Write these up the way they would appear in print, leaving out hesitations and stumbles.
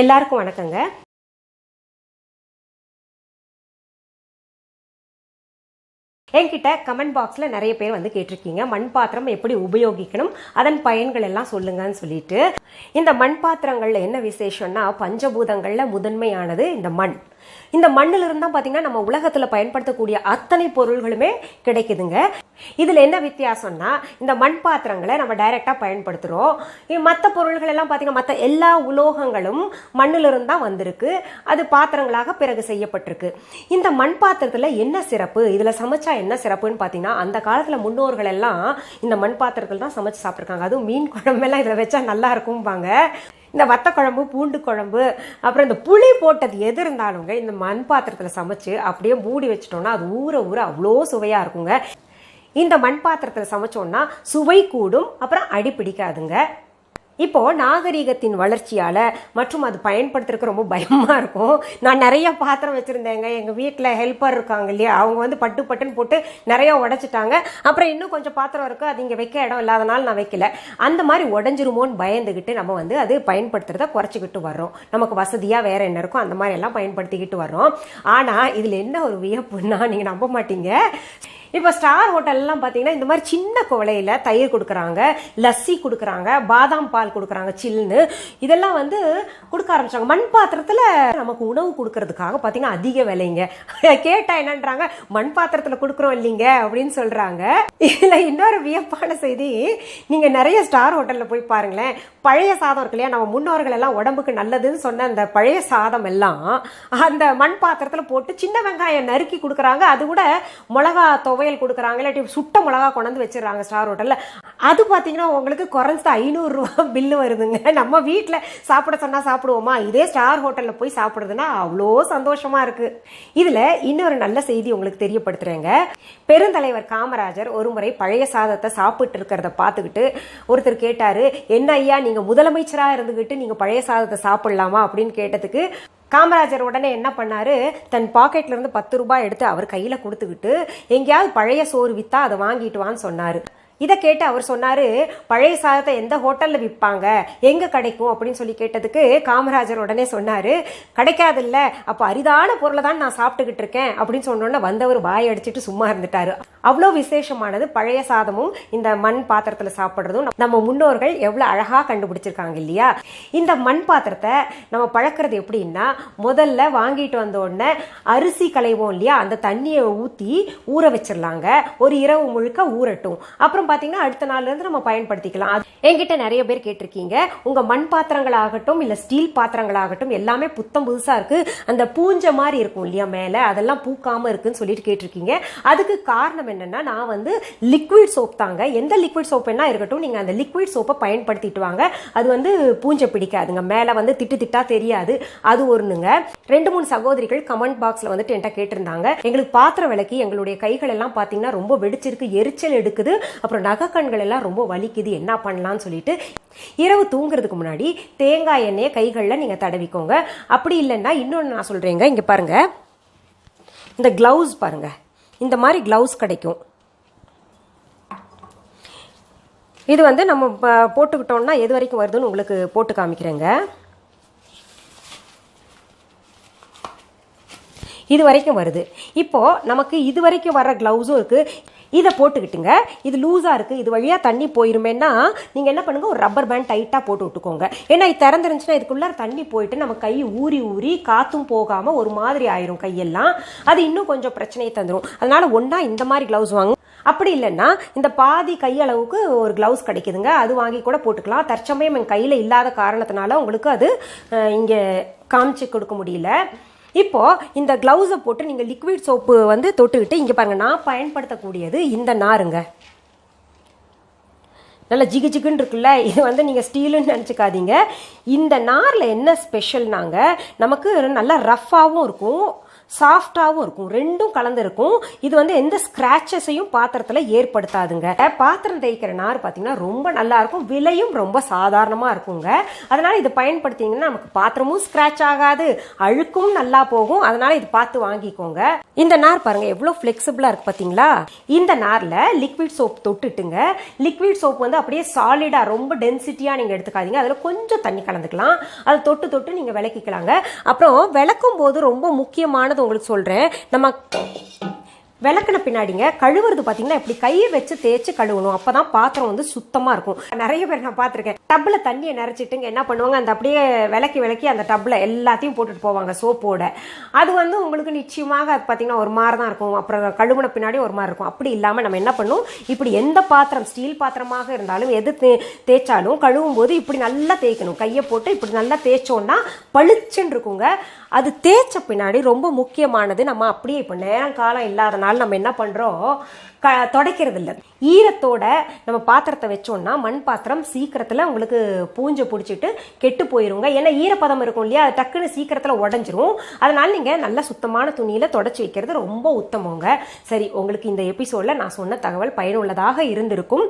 எல்லாருக்கும் வணக்கங்க. என்கிட்ட கமெண்ட் பாக்ஸில் நிறைய பேர் வந்து கேட்டிருக்கீங்க, மண் பாத்திரம் எப்படி உபயோகிக்கணும், அதன் பயன்கள் எல்லாம் சொல்லுங்கன்னு சொல்லிட்டு. இந்த மண் பாத்திரங்கள்ல என்ன விசேஷம்னா, பஞ்சபூதங்கள்ல முதன்மையானது இந்த மண். இந்த மண்ணில் இருந்தால் பார்த்தீங்கன்னா நம்ம உலகத்தில் பயன்படுத்தக்கூடிய அத்தனை பொருள்களுமே கிடைக்குதுங்க. இதில் என்ன வித்தியாசம்னா, இந்த மண் பாத்திரங்களை நம்ம டைரெக்டாக பயன்படுத்துகிறோம். மற்ற பொருள்கள் எல்லாம் பார்த்தீங்கன்னா மற்ற எல்லா உலோகங்களும் மண்ணிலிருந்து தான் வந்திருக்கு, அது பாத்திரங்களாக பிறகு செய்யப்பட்டிருக்கு. இந்த மண் பாத்திரத்தில் என்ன சிறப்பு, இதில் சமைச்சா என்ன சிறப்புன்னு பார்த்தீங்கன்னா, அந்த காலத்தில் முன்னோர்கள் எல்லாம் இந்த மண் பாத்திரத்தில் தான் சமைச்சு சாப்பிட்ருக்காங்க. அதுவும் மீன் குழம்பெல்லாம் இதில் வச்சா நல்லா இருக்கும்பாங்க. இந்த வத்த குழம்பு, பூண்டு குழம்பு, அப்புறம் இந்த புளி போட்டது எது இருந்தாலுங்க இந்த மண் பாத்திரத்தில் சமைச்சு அப்படியே மூடி வச்சிட்டோம்னா அது ஊற ஊற அவ்வளோ சுவையாக இருக்குங்க. இந்த மண் பாத்திரத்தில் சமைச்சோம்னா சுவை கூடும், அப்புறம் அடி பிடிக்காதுங்க. இப்போ நாகரீகத்தின் வளர்ச்சியால மற்றும் அது பயன்படுத்துறதுக்கு ரொம்ப பயமா இருக்கும். நான் நிறைய பாத்திரம் வச்சிருந்தேங்க, எங்க வீட்டில் ஹெல்ப்பர் இருக்காங்க இல்லையா, அவங்க வந்து பட்டுன்னு போட்டு நிறைய உடைச்சிட்டாங்க. அப்புறம் இன்னும் கொஞ்சம் பாத்திரம் இருக்கு, அது இங்க வைக்க இடம் இல்லாதனால நான் வைக்கல. அந்த மாதிரி உடஞ்சிருமோன்னு பயந்துகிட்டு நம்ம வந்து அது பயன்படுத்துறத குறைச்சிக்கிட்டு வர்றோம். நமக்கு வசதியா வேற என்ன இருக்கும் அந்த மாதிரி எல்லாம் பயன்படுத்திக்கிட்டு வர்றோம். ஆனா இதுல என்ன ஒரு வியப்புன்னா, நீங்க நம்ப மாட்டீங்க, இப்போ ஸ்டார் ஹோட்டல்லாம் பார்த்தீங்கன்னா இந்த மாதிரி சின்ன குவளையில் தயிர் கொடுக்குறாங்க, லஸ்ஸி கொடுக்குறாங்க, பாதாம் பால் கொடுக்குறாங்க சில்லுன்னு. இதெல்லாம் வந்து கொடுக்க ஆரம்பிச்சாங்க. மண் பாத்திரத்தில் நமக்கு உணவு கொடுக்கறதுக்காக பார்த்தீங்கன்னா அதிக விலைங்க. கேட்டால் என்னன்றாங்க, மண் பாத்திரத்தில் கொடுக்குறோம் இல்லைங்க அப்படின்னு சொல்கிறாங்க. இதில் இன்னொரு வியப்பான செய்தி, நீங்கள் நிறைய ஸ்டார் ஹோட்டலில் போய் பாருங்களேன், பழைய சாதம் இருக்கு இல்லையா, நம்ம முன்னோர்கள் எல்லாம் உடம்புக்கு நல்லதுன்னு சொன்ன அந்த பழைய சாதம் எல்லாம் அந்த மண் பாத்திரத்தில் போட்டு சின்ன வெங்காயம் நறுக்கி கொடுக்குறாங்க. அது கூட மிளகா துவையல் கொடுக்குறாங்க, இல்லாட்டி சுட்ட மிளகா கொண்டு வச்சிடறாங்க ஸ்டார் ஹோட்டலில். அது பார்த்தீங்கன்னா உங்களுக்கு குறைஞ்சது 500 ரூபா பில்லு வருதுங்க. நம்ம வீட்டில் சாப்பிட சொன்னால் சாப்பிடுவோமா, இதே ஸ்டார் ஹோட்டலில் போய் சாப்பிடுறதுன்னா அவ்வளோ சந்தோஷமா இருக்கு. இதில் இன்னொரு நல்ல செய்தி உங்களுக்கு தெரியப்படுத்துறேங்க. பெருந்தலைவர் காமராஜர் ஒரு முறை பழைய சாதத்தை சாப்பிட்டு இருக்கிறத பார்த்துக்கிட்டு ஒருத்தர் கேட்டாரு, என்ன ஐயா நீங்க முதலமைச்சரா இருந்துகிட்டு நீங்க பழைய சாதத்தை சாப்பிடலாமா அப்படின்னு கேட்டதுக்கு காமராஜர் உடனே என்ன பண்ணாரு, தன் பாக்கெட்ல இருந்து 10 ரூபாய் எடுத்து அவர் கையில கொடுத்துக்கிட்டு, எங்கேயாவது பழைய சோறு வித்தா அதை வாங்கிட்டு வான்னு சொன்னாரு. இதை கேட்டு அவர் சொன்னாரு, பழைய சாதத்தை எந்த ஹோட்டல்ல விற்பாங்க, எங்க கிடைக்கும் அப்படின்னு சொல்லி கேட்டதுக்கு காமராஜர் உடனே சொன்னாரு, கிடைக்காது இல்ல, அப்ப அரிதான பொருளை தான் நான் சாப்பிட்டுக்கிட்டு இருக்கேன் அப்படின்னு சொன்னோன்னா வந்தவர் வாய் அடிச்சுட்டு சும்மா இருந்துட்டாரு. அவ்வளோ விசேஷமானது பழைய சாதமும் இந்த மண் பாத்திரத்துல சாப்பிட்றதும். நம்ம முன்னோர்கள் எவ்வளவு அழகா கண்டுபிடிச்சிருக்காங்க இல்லையா. இந்த மண் பாத்திரத்தை நம்ம பழக்கிறது எப்படின்னா, முதல்ல வாங்கிட்டு வந்த உடனே அரிசி களைவோம் இல்லையா, அந்த தண்ணியை ஊத்தி ஊற வச்சிடலாங்க. ஒரு இரவு முழுக்க ஊறட்டும். அப்புறம் பாத்தீங்கன்னா அடுத்த நாள்ல இருந்து நம்ம பயன்படுத்திக்கலாம். என்கிட்ட நிறைய பேர் கேட்டிருக்கீங்க, உங்க மண் பாத்திரங்களாகட்டும் இல்ல ஸ்டீல் பாத்திரங்களாகட்டும் எல்லாமே புத்தம் புதுசா இருக்கு, அந்த பூஞ்ச மாதிரி இருக்கும் இல்லையா மேல, அதெல்லாம் பூக்காம இருக்குன்னு சொல்லிட்டு கேட்டிருக்கீங்க. அதுக்கு காரணம் என்னன்னா, நான் வந்து லிக்விட் சோப் தாங்க. எந்த லிக்விட் சோப் என்ன இருக்கட்டும், நீங்க அந்த லிக்விட் சோப்பை பயன்படுத்திட்டு வாங்க, அது வந்து பூஞ்சை பிடிக்காதுங்க, மேல வந்து திட்டு திட்டா தெரியாது. அது ஒண்ணுங்க. 2-3 சகோதரிகள் கமெண்ட் பாக்ஸ்ல வந்துட்டு என்கிட்ட கேட்டிருந்தாங்க, எங்களுக்கு பாத்திரம் விளக்கி எங்களுடைய கைகள் எல்லாம் பாத்தீங்கன்னா ரொம்ப வெடிச்சிருக்கு, எரிச்சல் எடுக்குது, அப்புறம் நகக்கண்கள் எல்லாம் ரொம்ப வலிக்குது, என்ன பண்ணலாம்னு சொல்லிட்டு. இரவு தூங்குறதுக்கு முன்னாடி தேங்காய் எண்ணெயை கைகளில் நீங்க தடவிக்கோங்க. அப்படி இல்லைன்னா இன்னொன்று நான் சொல்றேங்க, இங்க பாருங்க, இந்த கிளவுஸ் பாருங்க, இந்த மாதிரி கிளவுஸ் கிடைக்கும். இது வந்து நம்ம போட்டுக்கிட்டோம்னா எது வரைக்கும் வருதுன்னு உங்களுக்கு போட்டு காமிக்கிறேங்க. இது வரைக்கும் வருது. இப்போ நமக்கு இது வரைக்கும் வர கிளவுஸும் இருக்கு. இதை போட்டுக்கிட்டுங்க, இது லூஸா இருக்கு, இது வழியா தண்ணி போயிருமேன்னா நீங்க என்ன பண்ணுங்க, ஒரு ரப்பர் பேண்ட் டைட்டா போட்டு விட்டுக்கோங்க. ஏன்னா இது திறந்துருந்துச்சுன்னா இதுக்குள்ள தண்ணி போயிட்டு நம்ம கை ஊறி ஊறி காத்தும் போகாம ஒரு மாதிரி ஆயிரும் கையெல்லாம், அது இன்னும் கொஞ்சம் பிரச்சனையை தந்துடும். அதனால ஒன்னா இந்த மாதிரி கிளவுஸ் வாங்க. அப்படி இல்லைன்னா இந்த பாதி கையளவுக்கு ஒரு கிளவுஸ் கிடைக்குதுங்க, அது வாங்கி கூட போட்டுக்கலாம். தற்சமயம் என் கையில இல்லாத காரணத்தினால உங்களுக்கு அது இங்க காமிச்சு கொடுக்க முடியல. இப்போ இந்த கிளவுஸை போட்டு நீங்க லிக்விட் சோப்பு வந்து தொட்டுக்கிட்டு, இங்க பாருங்க, நான் பயன்படுத்தக்கூடியது இந்த நாருங்க, நல்லா ஜிகு ஜிகுன்னு இருக்குல்ல, இது வந்து நீங்க ஸ்டீலுன்னு நினைச்சுக்காதீங்க. இந்த நார்ல என்ன ஸ்பெஷல்னாங்க, நமக்கு நல்லா ரஃப்பாகவும் இருக்கும், சாஃப்டாவும் இருக்கும், ரெண்டும் கலந்து இருக்கும். இது வந்து எந்த ஸ்கிராச்சஸையும் பாத்திரத்துல ஏற்படுத்தாதுங்க. பாத்திரம் தேய்க்கிற நார் பாத்தீங்கன்னா ரொம்ப நல்லா இருக்கும், விலையும் ரொம்ப சாதாரணமா இருக்குங்க. அதனால இது பயன்படுத்திங்கன்னா நமக்கு பாத்திரமும் ஸ்கிராச் ஆகாது, அழுக்கும் நல்லா போகும். அதனால இது பார்த்து வாங்கிக்கோங்க. இந்த நார் பாருங்க எவ்வளவு பிளெக்சிபிளா இருக்கு பாத்தீங்களா. இந்த நார்ல லிக்விட் சோப் தொட்டுட்டுங்க, லிக்விட் சோப் வந்து அப்படியே சாலிடா ரொம்ப டென்சிட்டியா நீங்க எடுத்துக்காதீங்க, அதுல கொஞ்சம் தண்ணி கலந்துக்கலாம், அதை தொட்டு தொட்டு நீங்க விளக்கிக்கலாங்க. அப்புறம் விளக்கும் போது ரொம்ப முக்கியமானது உங்களுக்கு சொல்றேன், நம்ம விளக்குன பின்னாடிங்க கழுவுறது பாத்தீங்கன்னா இப்படி கையை வச்சு தேய்ச்சி கழுவணும், அப்பதான் பாத்திரம் வந்து சுத்தமா இருக்கும். நிறைய பேர் நான் பார்த்திருக்கேன், டப்ல தண்ணியை நிறைச்சிட்டுங்க என்ன பண்ணுவாங்க, அந்த அப்படியே விளக்கி அந்த டப்ல எல்லாத்தையும் போட்டுட்டு போவாங்க சோப்போட. அது வந்து உங்களுக்கு நிச்சயமாக அது பாத்தீங்கன்னா ஒரு மாதிரி தான் இருக்கும், அப்புறம் கழுவுன பின்னாடி ஒரு மாதிரி இருக்கும். அப்படி இல்லாம நம்ம என்ன பண்ணும், இப்படி எந்த பாத்திரம் ஸ்டீல் பாத்திரமாக இருந்தாலும் எது தேய்ச்சாலும் கழுவும் போது இப்படி நல்லா தேய்க்கணும், கையை போட்டு இப்படி நல்லா தேய்ச்சோம்னா பளிச்சுன்னு இருக்குங்க. அது தேய்ச்ச பின்னாடி ரொம்ப முக்கியமானது, நம்ம அப்படியே இப்போ நேரம் காலம் இல்லாதனால நம்ம என்ன பண்றோம், துடைக்கிறது இல்லை. ஈரத்தோட நம்ம பாத்திரத்தை வச்சோம்னா மண் பாத்திரம் சீக்கிரத்துல உங்களுக்கு பூஞ்சை பிடிச்சிட்டு கெட்டு போயிருங்க. ஏன்னா ஈரப்பதம் இருக்கும் இல்லையா, அது டக்குன்னு சீக்கிரத்துல உடஞ்சிரும். அதனால நீங்க நல்ல சுத்தமான துணியில தொடச்சி வைக்கிறது ரொம்ப உத்தமங்க. சரி, உங்களுக்கு இந்த எபிசோட்ல நான் சொன்ன தகவல் பயனுள்ளதாக இருந்திருக்கும்.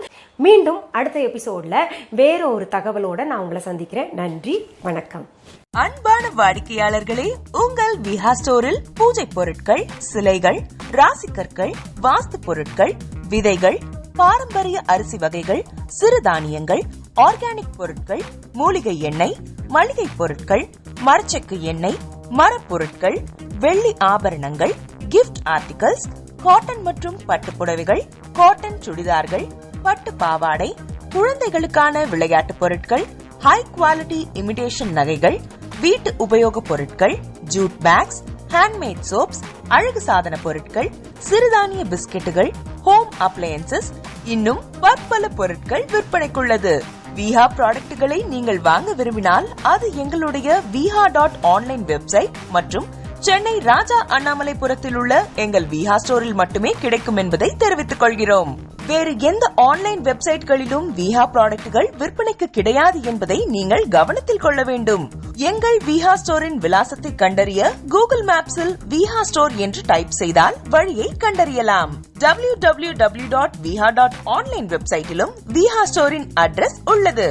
மீண்டும் அடுத்த எபிசோட்ல வேற ஒரு தகவலோட நான் உங்களை சந்திக்கிறேன். நன்றி, வணக்கம். அன்பான வாடிக்கையாளர்களே, உங்கள் விஹா ஸ்டோரில் பூஜை பொருட்கள், சிலைகள், ராசிக்கற்கள், வாஸ்து பொருட்கள், விதைகள், பாரம்பரிய அரிசி வகைகள், சிறுதானியங்கள், ஆர்கானிக் பொருட்கள், மூலிகை எண்ணெய், மளிகை பொருட்கள், மரச்செக்கு எண்ணெய், மரப்பொருட்கள், வெள்ளி ஆபரணங்கள், கிஃப்ட் ஆர்டிகல்ஸ், காட்டன் மற்றும் பட்டு புடவைகள், காட்டன் சுடிதார்கள், பட்டு பாவாடை, குழந்தைகளுக்கான விளையாட்டு பொருட்கள், ஹை குவாலிட்டி இமிடேஷன் நகைகள், வீட்டு உபயோக பொருட்கள், ஜூட் பேக்ஸ், ஹேண்ட்மேட் சோப்ஸ், அழகு சாதன பொருட்கள், சிறுதானிய பிஸ்கெட்டுகள், ஹோம் அப்ளையன்சஸ், இன்னும் பற்பல பொருட்கள் விற்பனைக்குள்ளது. விஹா ப்ராடக்ட்களை நீங்கள் வாங்க விரும்பினால் அது எங்களுடைய viha.online வெப்சைட் மற்றும் சென்னை ராஜா அண்ணாமலைபுரத்தில் உள்ள எங்கள் விஹா ஸ்டோரில் மட்டுமே கிடைக்கும் என்பதை தெரிவித்துக் கொள்கிறோம். வேறு எந்த ஆன்லைன் வெப்சைட்களிலும் விஹா ப்ராடக்ட்கள் விற்பனைக்கு கிடையாது என்பதை நீங்கள் கவனத்தில் கொள்ள வேண்டும். எங்கள் விஹா ஸ்டோரின் விலாசத்தை கண்டறிய கூகுள் மேப்ஸில் விஹா ஸ்டோர் என்று டைப் செய்தால் வழியை கண்டறியலாம். www.viha.online வெப்சைட்டிலும் விஹா ஸ்டோரின் அட்ரஸ் உள்ளது.